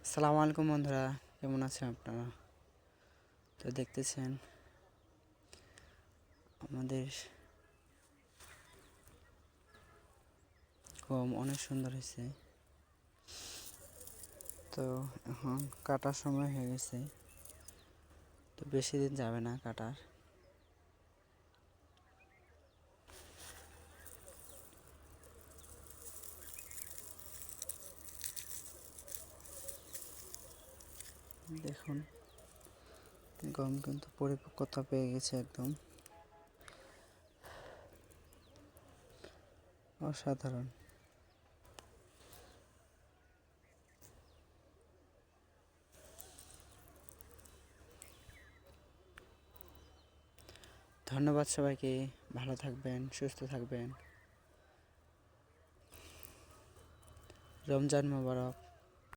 আসসালামু আলাইকুম বন্ধুরা, কেমন আছেন আপনারা? তো দেখতেছেন আমাদের গম অনেক সুন্দর হয়েছে। তো এখন কাটার সময় হয়ে গেছে, তো বেশি দিন যাবে না কাটার। দেখুন গম কিন্তু পরিপক্কতা পেয়ে গেছে, একদম অসাধারণ। ধন্যবাদ সবাইকে, ভালো থাকবেন, সুস্থ থাকবেন। রমজান মোবারক।